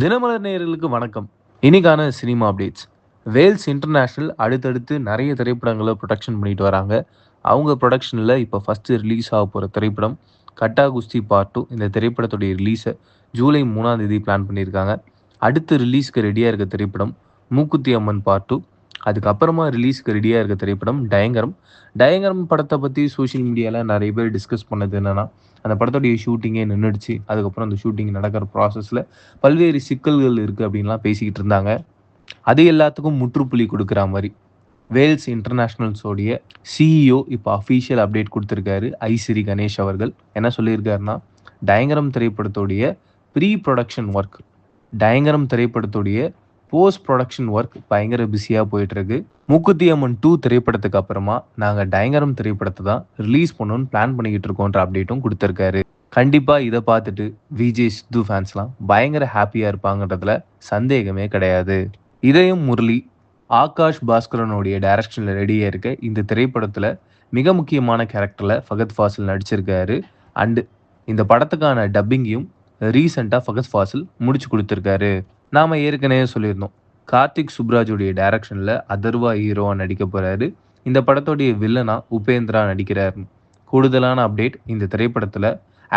தினமலர் நேயர்களுக்கு வணக்கம். இன்னைக்கான சினிமா அப்டேட்ஸ். வேல்ஸ் இன்டர்நேஷனல் அடுத்தடுத்து நிறைய திரைப்படங்களை ப்ரொடக்ஷன் பண்ணிட்டு வராங்க. அவங்க ப்ரொடக்ஷனில் இப்போ ஃபஸ்ட்டு ரிலீஸ் ஆக போகிற திரைப்படம் கட்டா குஸ்தி பார்ட் 2. இந்த திரைப்படத்துடைய ரிலீஸை ஜூலை 3ஆம் தேதி பிளான் பண்ணியிருக்காங்க. அடுத்து ரிலீஸ்க்கு ரெடியாக இருக்க திரைப்படம் மூக்குத்தி அம்மன் பார்ட் 2. அதுக்கப்புறமா ரிலீஸ்க்கு ரெடியாக இருக்க திரைப்படம் டயங்கரம். டயங்கரம் படத்தை பற்றி சோஷியல் மீடியாவில் நிறைய பேர் டிஸ்கஸ் பண்ணது என்னென்னா, அந்த படத்துடைய ஷூட்டிங்கே நின்றுடுச்சு. அதுக்கப்புறம் அந்த ஷூட்டிங் நடக்கிற ப்ராசஸில் பல்வேறு சிக்கல்கள் இருக்குது அப்படின்லாம் பேசிக்கிட்டு இருந்தாங்க. அது எல்லாத்துக்கும் முற்றுப்புள்ளி கொடுக்குற மாதிரி வேல்ஸ் இன்டர்நேஷ்னல்ஸோடைய சிஇஓ இப்போ அஃபீஷியல் அப்டேட் கொடுத்துருக்காரு. ஐசிரி கணேஷ் அவர்கள் என்ன சொல்லியிருக்காருன்னா, டயங்கரம் திரைப்படத்துடைய ப்ரீ ப்ரொடக்ஷன் ஒர்க், டயங்கரம் திரைப்படத்துடைய போஸ்ட் ப்ரொடக்ஷன் ஒர்க் பயங்கர பிஸியாக போயிட்டுருக்கு. மூக்குத்தி அம்மன் 2 திரைப்படத்துக்கு அப்புறமா நாங்கள் டயங்கரம் திரைப்படத்தை தான் ரிலீஸ் பண்ணணும்னு பிளான் பண்ணிக்கிட்டு இருக்கோன்ற அப்டேட்டும் கொடுத்துருக்காரு. கண்டிப்பாக இதை பார்த்துட்டு விஜய் சித்து ஃபேன்ஸ்லாம் பயங்கர ஹாப்பியாக இருப்பாங்கன்றதுல சந்தேகமே கிடையாது. இதயம் முரளி, ஆகாஷ் பாஸ்கரனுடைய டைரக்ஷனில் ரெடியாக இருக்க இந்த திரைப்படத்தில் மிக முக்கியமான கேரக்டரில் ஃபகத் ஃபாசில் நடிச்சிருக்காரு. அண்டு இந்த படத்துக்கான டப்பிங்கையும் ரீசெண்டாக ஃபகத் ஃபாசில் முடிச்சு கொடுத்துருக்காரு. நாம் ஏற்கனவே சொல்லியிருந்தோம், கார்த்திக் சுப்ராஜுடைய டைரக்ஷனில் அதர்வா ஹீரோவாக நடிக்க போகிறாரு. இந்த படத்துடைய வில்லனா உபேந்திரா நடிக்கிறார். கூடுதலான அப்டேட், இந்த திரைப்படத்தில்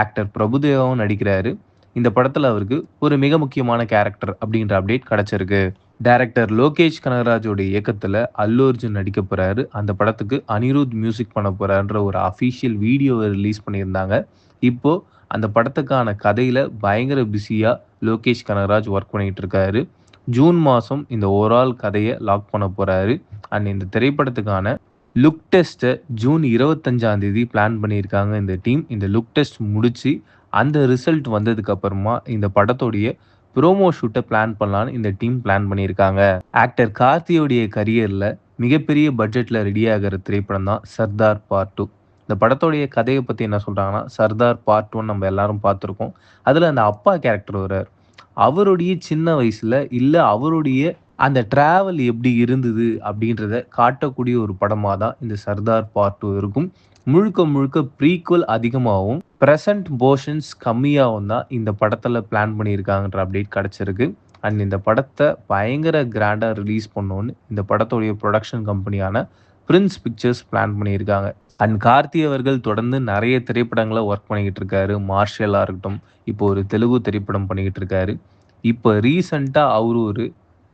ஆக்டர் பிரபுதேவாவும் நடிக்கிறாரு. இந்த படத்தில் அவருக்கு ஒரு மிக முக்கியமான கேரக்டர் அப்படின்ற அப்டேட் கிடச்சிருக்கு. டைரக்டர் லோகேஷ் கனகராஜோடைய இயக்கத்தில் அல்லு அர்ஜுன் நடிக்க போகிறாரு. அந்த படத்துக்கு அனிருத் மியூசிக் பண்ண போகிறாருன்ற ஒரு அஃபீஷியல் வீடியோவை ரிலீஸ் பண்ணியிருந்தாங்க. இப்போது அந்த படத்துக்கான கதையில் பயங்கர பிஸியாக லோகேஷ் கனகராஜ் ஒர்க் பண்ணிகிட்டு இருக்காரு. ஜூன் மாதம் இந்த ஓவரால் கதையை லாக் பண்ண போகிறாரு. அண்ட் இந்த திரைப்படத்துக்கான லுக் டெஸ்ட்டை ஜூன் 25ஆம் தேதி பிளான் பண்ணியிருக்காங்க இந்த டீம். இந்த லுக் டெஸ்ட் முடித்து அந்த ரிசல்ட் வந்ததுக்கு அப்புறமா இந்த படத்தோடைய ப்ரோமோ ஷூட்டை பிளான் பண்ணலான்னு இந்த டீம் பிளான் பண்ணியிருக்காங்க. ஆக்டர் கார்த்தியோடைய கரியரில் மிகப்பெரிய பட்ஜெட்டில் ரெடி ஆகிற திரைப்படம் தான் சர்தார் பார்ட் 2. இந்த படத்தோடைய கதையை பற்றி என்ன சொல்கிறாங்கன்னா, சர்தார் பார்ட் 1 நம்ம எல்லாரும் பார்த்துருக்கோம். அதில் அந்த அப்பா கேரக்டர் வர்றார். அவருடைய சின்ன வயசில் இல்லை அவருடைய அந்த ட்ராவல் எப்படி இருந்தது அப்படின்றத காட்டக்கூடிய ஒரு படமாக தான் இந்த சர்தார் பார்ட் 2 இருக்கும். முழுக்க முழுக்க ப்ரீக்வல் அதிகமாகவும் ப்ரெசன்ட் போர்ஷன்ஸ் கம்மியாகவும் தான் இந்த படத்தில் பிளான் பண்ணியிருக்காங்கன்ற அப்டேட் கிடச்சிருக்கு. அண்ட் இந்த படத்தை பயங்கர கிராண்டாக ரிலீஸ் பண்ணோன்னு இந்த படத்தோடைய ப்ரொடக்ஷன் கம்பெனியான பிரின்ஸ் பிக்சர்ஸ் பிளான் பண்ணியிருக்காங்க. அண்ட் கார்த்தி அவர்கள் தொடர்ந்து நிறைய திரைப்படங்களை ஒர்க் பண்ணிக்கிட்டு இருக்காரு. மார்ஷலாக இருக்கட்டும், இப்போ ஒரு தெலுங்கு திரைப்படம் பண்ணிக்கிட்டு இருக்காரு. இப்போ ரீசண்டாக அவர் ஒரு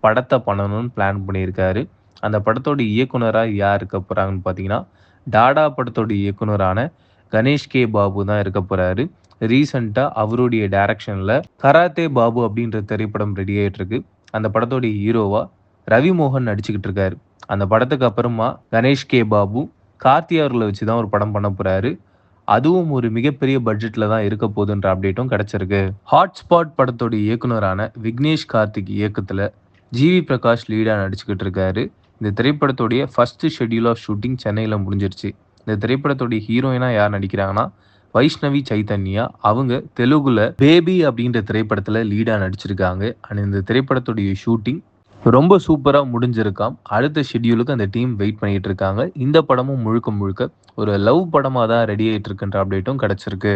படத்தை பண்ணணும்னு பிளான் பண்ணியிருக்காரு. அந்த படத்தோட இயக்குனராக யார் இருக்க போகிறாங்கன்னு பார்த்தீங்கன்னா, டாடா படத்தோட இயக்குனரான கணேஷ் கே பாபு தான் இருக்க போகிறாரு. ரீசண்டாக அவருடைய டைரக்ஷனில் கராத்தே பாபு அப்படின்ற திரைப்படம் ரெடி ஆகிட்டு இருக்கு. அந்த படத்தோடைய ஹீரோவாக ரவி மோகன் நடிச்சுக்கிட்டு இருக்காரு. அந்த படத்துக்கு அப்புறமா கணேஷ் கே பாபு கார்த்தி அவர்களை வச்சு தான் ஒரு படம் பண்ண போகிறாரு. அதுவும் ஒரு மிகப்பெரிய பட்ஜெட்டில் தான் இருக்க போகுதுன்ற அப்டேட்டும் கிடச்சிருக்கு. ஹாட்ஸ்பாட் படத்தோட இயக்குனரான விக்னேஷ் கார்த்திக் இயக்கத்தில் ஜிவி பிரகாஷ் லீடாக நடிச்சுக்கிட்டு இருக்காரு. இந்த திரைப்படத்துடைய ஃபர்ஸ்ட் ஷெட்யூல் ஆஃப் ஷூட்டிங் சென்னையில் முடிஞ்சிருச்சு. இந்த திரைப்படத்துடைய ஹீரோயினாக யார் நடிக்கிறாங்கன்னா வைஷ்ணவி சைத்தன்யா. அவங்க தெலுங்குல பேபி அப்படின்ற திரைப்படத்தில் லீடாக நடிச்சிருக்காங்க. அண்ட் இந்த திரைப்படத்துடைய ஷூட்டிங் ரொம்ப சூப்பராக முடிஞ்சிருக்காம். அடுத்த ஷெட்யூலுக்கு அந்த டீம் வெயிட் பண்ணிட்டு இருக்காங்க. இந்த படமும் முழுக்க முழுக்க ஒரு லவ் படமாக தான் ரெடி ஆகிட்டு இருக்குன்ற அப்டேட்டும் கிடச்சிருக்கு.